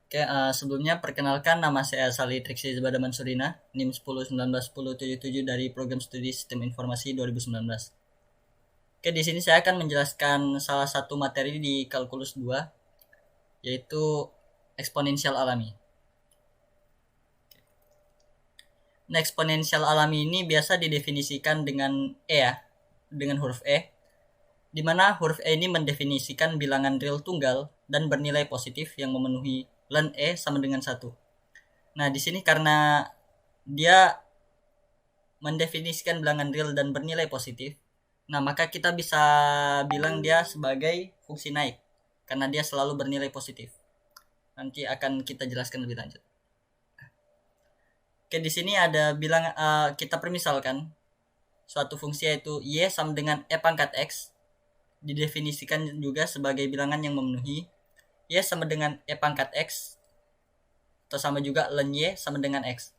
Oke, sebelumnya perkenalkan nama saya Sali Triksi Zubada Mansurina, NIM 10191077 dari Program Studi Sistem Informasi 2019. Oke, di sini saya akan menjelaskan salah satu materi di Kalkulus 2, yaitu eksponensial alami. Nah, eksponensial alami ini biasa didefinisikan dengan E ya, dengan huruf E, di mana huruf E ini mendefinisikan bilangan real tunggal dan bernilai positif yang memenuhi ln E sama dengan 1. Nah, di sini karena dia mendefinisikan bilangan real dan bernilai positif, nah maka kita bisa bilang dia sebagai fungsi naik karena dia selalu bernilai positif. Nanti akan kita jelaskan lebih lanjut. Oke, di sini ada bilang kita permisalkan suatu fungsi yaitu y sama dengan e pangkat x, didefinisikan juga sebagai bilangan yang memenuhi y sama dengan e pangkat x atau sama juga ln y sama dengan x.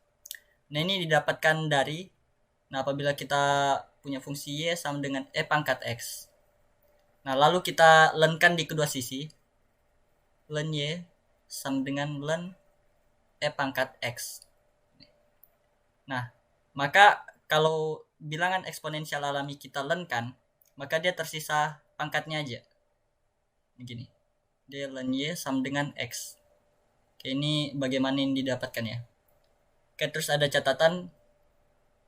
Nah, ini didapatkan dari, nah apabila kita punya fungsi y sama dengan e pangkat x. Nah, lalu kita lenkan di kedua sisi. Ln y sama dengan ln e pangkat x. Nah, maka kalau bilangan eksponensial alami kita lenkan, maka dia tersisa pangkatnya aja. Begini. Dia ln y sama dengan x. Oke, ini bagaimana ini didapatkan ya. Oke, terus ada catatan.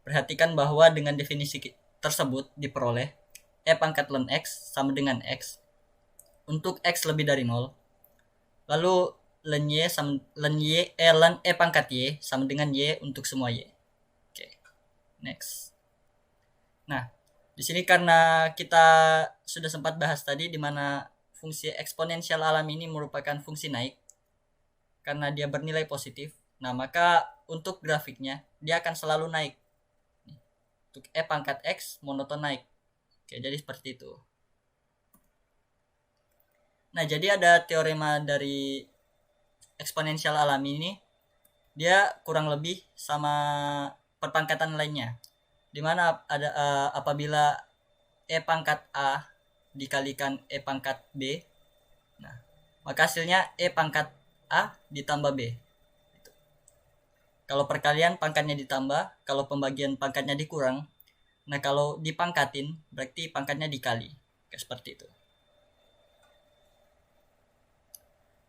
Perhatikan bahwa dengan definisi tersebut diperoleh e pangkat ln x sama dengan x untuk x lebih dari 0. Lalu ln y sama ln e pangkat y sama dengan y untuk semua y. Oke. Next. Nah, di sini karena kita sudah sempat bahas tadi di mana fungsi eksponensial alami ini merupakan fungsi naik karena dia bernilai positif. Nah, maka untuk grafiknya dia akan selalu naik. Untuk e pangkat x monoton naik. Oke, jadi seperti itu. Nah, jadi ada teorema dari eksponensial alami ini, dia kurang lebih sama perpangkatan lainnya. Dimana ada apabila e pangkat a dikalikan e pangkat b, nah maka hasilnya e pangkat a ditambah b. Kalau perkalian pangkatnya ditambah, kalau pembagian pangkatnya dikurang. Nah, kalau dipangkatin berarti pangkatnya dikali. Kayak seperti itu.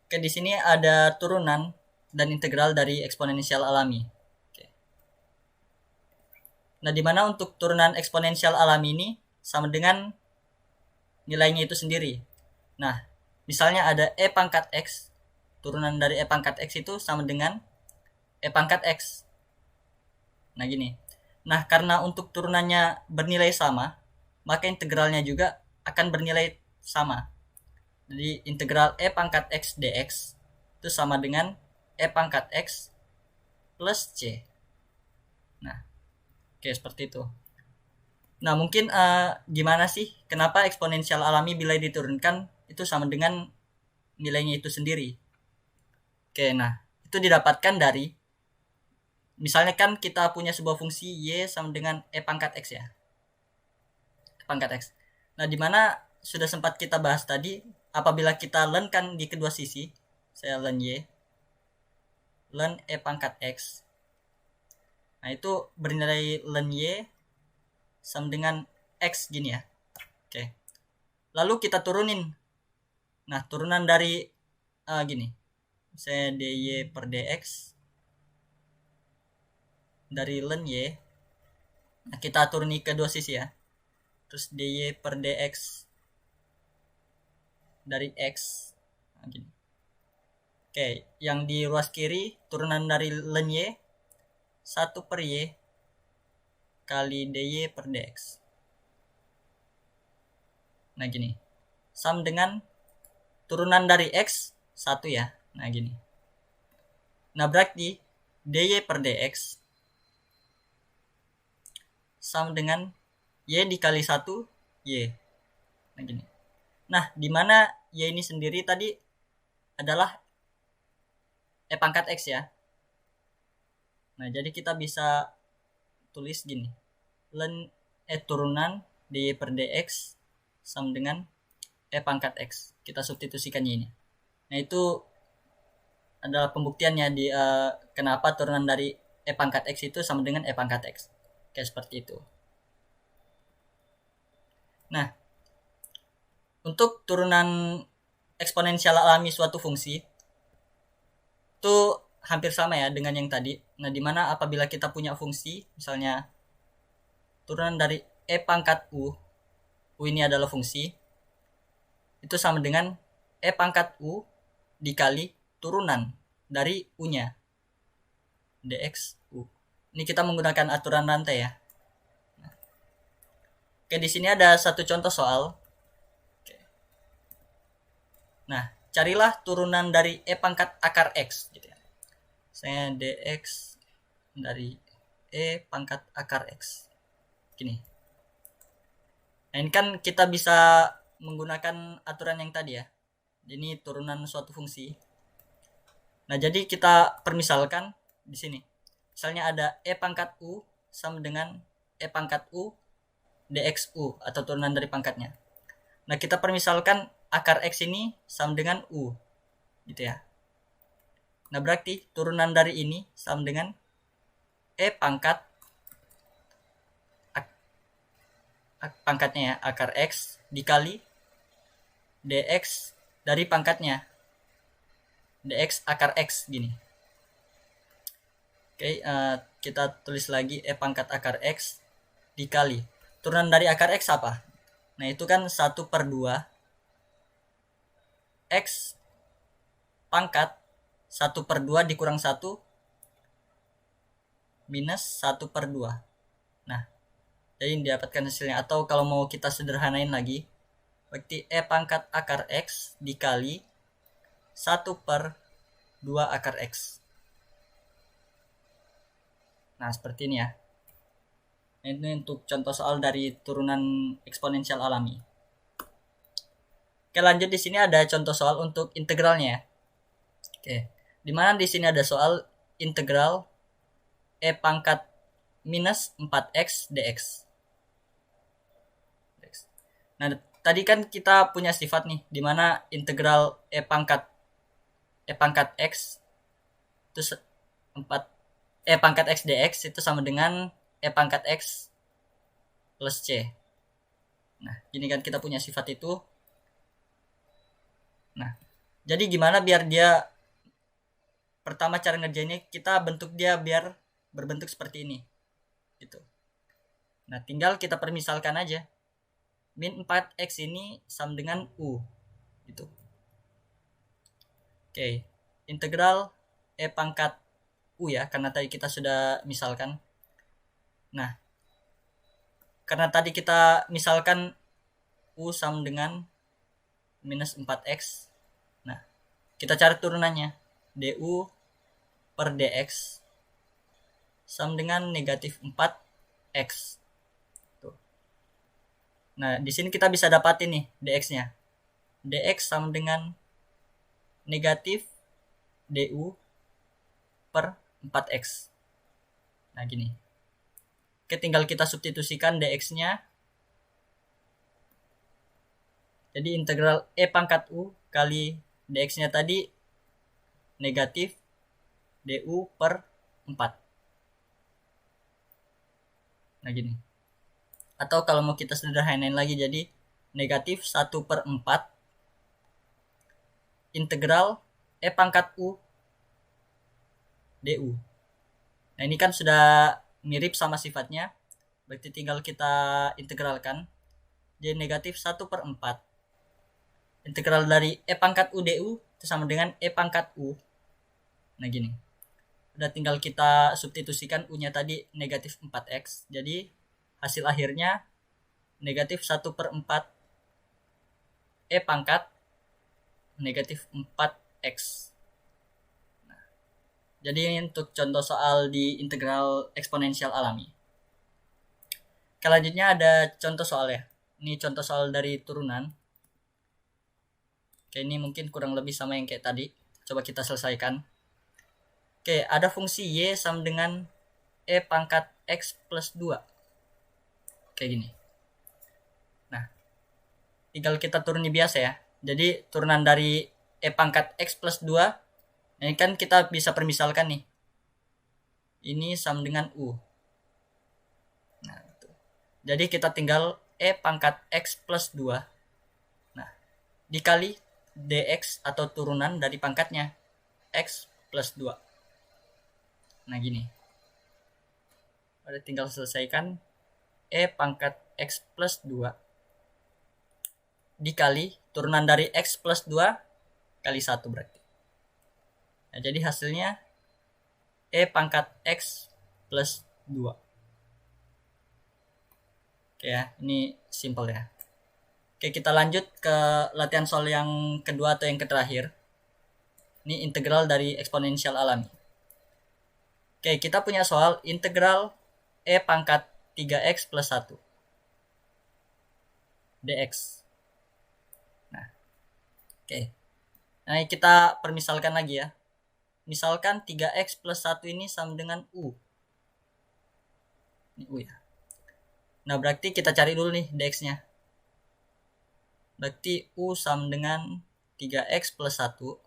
Oke, di sini ada turunan dan integral dari eksponensial alami. Oke. Nah, di mana untuk turunan eksponensial alami ini sama dengan nilainya itu sendiri. Nah, misalnya ada e pangkat x, turunan dari e pangkat x itu sama dengan e pangkat x. Nah, gini. Nah, karena untuk turunannya bernilai sama, maka integralnya juga akan bernilai sama. Jadi integral e pangkat x dx itu sama dengan e pangkat x plus c. Nah, oke seperti itu. Nah, mungkin gimana sih kenapa eksponensial alami bila diturunkan itu sama dengan nilainya itu sendiri? Oke, nah itu didapatkan dari, misalnya kan kita punya sebuah fungsi y sama dengan e pangkat x ya. E pangkat x. Nah, dimana sudah sempat kita bahas tadi, apabila kita lenkan di kedua sisi, saya ln y, ln e pangkat x. Nah, itu bernilai ln y sama dengan x gini ya. Oke. Lalu kita turunin. Nah, turunan dari gini. Saya dy per dx dari ln y. Nah, kita turuni kedua sisi ya. Terus dy per dx dari x. Nah, gini. Oke, yang di ruas kiri turunan dari ln y 1 per y kali dy per dx. Nah, gini. Sama dengan turunan dari x 1 ya. Nah, gini. Nah, berarti dy per dx sama dengan y dikali 1 y. Nah, gini. Nah, di mana y ini sendiri tadi adalah e pangkat x ya. Nah, jadi kita bisa tulis gini. Ln turunan dy per dx sama dengan e pangkat x. Kita substitusikan y ini. Nah, itu adalah pembuktiannya di kenapa turunan dari E pangkat X itu sama dengan E pangkat X. Kayak seperti itu. Nah, untuk turunan eksponensial alami suatu fungsi itu hampir sama ya dengan yang tadi. Nah, dimana apabila kita punya fungsi, misalnya turunan dari E pangkat U ini adalah fungsi, itu sama dengan E pangkat U dikali turunan dari U-nya, dx U. Ini kita menggunakan aturan rantai ya. Oke, di sini ada satu contoh soal. Oke. Nah, carilah turunan dari E pangkat akar X gitu ya. Saya dx dari E pangkat akar X. Gini. Nah, ini kan kita bisa menggunakan aturan yang tadi ya. Ini turunan suatu fungsi. Nah, jadi kita permisalkan di sini. Misalnya ada E pangkat U sama dengan E pangkat U dx U atau turunan dari pangkatnya. Nah, kita permisalkan akar X ini sama dengan U. Gitu ya. Nah, berarti turunan dari ini sama dengan E pangkat pangkatnya ya, akar X dikali dx dari pangkatnya, dx akar X gini. Oke, kita tulis lagi E pangkat akar X dikali turunan dari akar X apa? Nah, itu kan 1/2 X pangkat 1/2 dikurang 1 minus 1/2. Nah, jadi didapatkan hasilnya. Atau kalau mau kita sederhanain lagi, berarti E pangkat akar X dikali 1/2 akar X. Nah, seperti ini ya. Ini untuk contoh soal dari turunan eksponensial alami. Oke, lanjut di sini ada contoh soal untuk integralnya ya. Oke, dimana di sini ada soal integral E pangkat minus 4x dx. Nah, tadi kan kita punya sifat nih, dimana integral E pangkat x itu 4 E pangkat x dx itu sama dengan E pangkat x plus c. Nah, ini kan kita punya sifat itu. Nah, jadi gimana biar dia, pertama cara ngerjainnya kita bentuk dia biar berbentuk seperti ini. Gitu. Nah, tinggal kita permisalkan aja. Min 4x ini sama dengan U. Gitu. Oke, integral E pangkat U ya, karena tadi kita sudah misalkan. Nah, karena tadi kita misalkan U sama dengan minus 4x. Nah, kita cari turunannya. du per dx sama dengan negatif 4x. Tuh. Nah, di sini kita bisa dapatin nih dx-nya. Dx sama dengan negatif du per 4x. Nah, gini. Oke, tinggal kita substitusikan dx-nya. Jadi integral E pangkat U kali dx-nya tadi negatif du per 4. Nah, gini. Atau kalau mau kita sederhanain lagi jadi negatif 1/4 integral E pangkat U du. Nah, ini kan sudah mirip sama sifatnya, berarti tinggal kita integralkan. Jadi negatif 1/4 integral dari E pangkat U du itu sama dengan E pangkat U. Nah, gini. Udah tinggal kita substitusikan U-nya tadi negatif 4x. Jadi hasil akhirnya negatif 1/4 E pangkat negatif 4x. Jadi untuk contoh soal di integral eksponensial alami. Selanjutnya ada contoh soal ya. Ini contoh soal dari turunan. Oke, ini mungkin kurang lebih sama yang kayak tadi. Coba kita selesaikan. Oke, ada fungsi y sama dengan E pangkat x plus 2. Kayak gini. Nah, tinggal kita turuni biasa ya. Jadi turunan dari E pangkat x plus 2 Ini kan kita bisa permisalkan nih. Ini sama dengan U. Nah, gitu. Jadi kita tinggal E pangkat X plus 2. Nah, dikali DX atau turunan dari pangkatnya. X plus 2. Nah, gini. Udah tinggal selesaikan. E pangkat X plus 2 dikali turunan dari X plus 2 kali 1 berarti. Nah, jadi hasilnya E pangkat X plus 2. Oke ya, ini simple ya. Oke, kita lanjut ke latihan soal yang kedua atau yang terakhir. Ini integral dari eksponensial alami. Oke, kita punya soal integral E pangkat 3X plus 1 dx. Nah, oke. Nah, kita permisalkan lagi ya. Misalkan 3X plus 1 ini sama dengan U. Ini U ya. Nah, berarti kita cari dulu nih dx-nya. Berarti U sama dengan 3X plus 1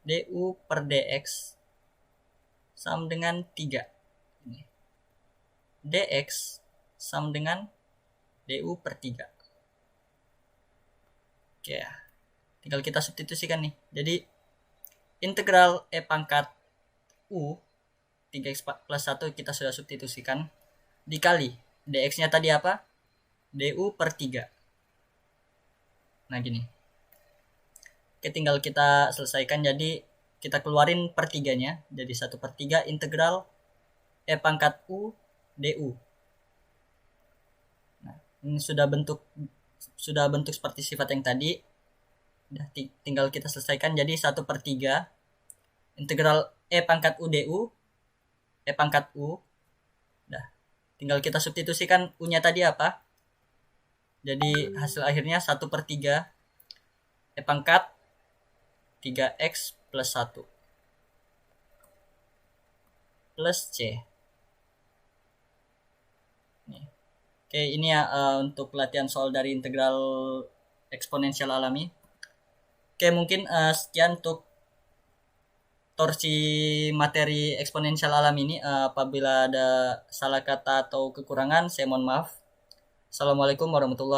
du per dx sama dengan 3. Ini. Dx sama dengan du per 3. Oke ya. Tinggal kita substitusikan nih. Jadi integral E pangkat U 3x plus 1 kita sudah substitusikan. Dikali dx-nya tadi apa? Du per 3. Nah gini. Oke, tinggal kita selesaikan. Jadi kita keluarin per 3-nya. Jadi 1 per 3 integral E pangkat U du. Nah, ini sudah bentuk seperti sifat yang tadi. Udah tinggal kita selesaikan. Jadi 1 per 3 integral E pangkat U du. E pangkat U. Udah. Tinggal kita substitusikan U-nya tadi apa? Jadi hasil akhirnya 1 per 3 E pangkat 3X plus 1 plus C. Nih. Oke, ini ya untuk latihan soal dari integral eksponensial alami. Oke, mungkin sekian untuk torsi materi eksponensial alam ini. Apabila ada salah kata atau kekurangan, saya mohon maaf. Assalamualaikum warahmatullahi wabarakatuh.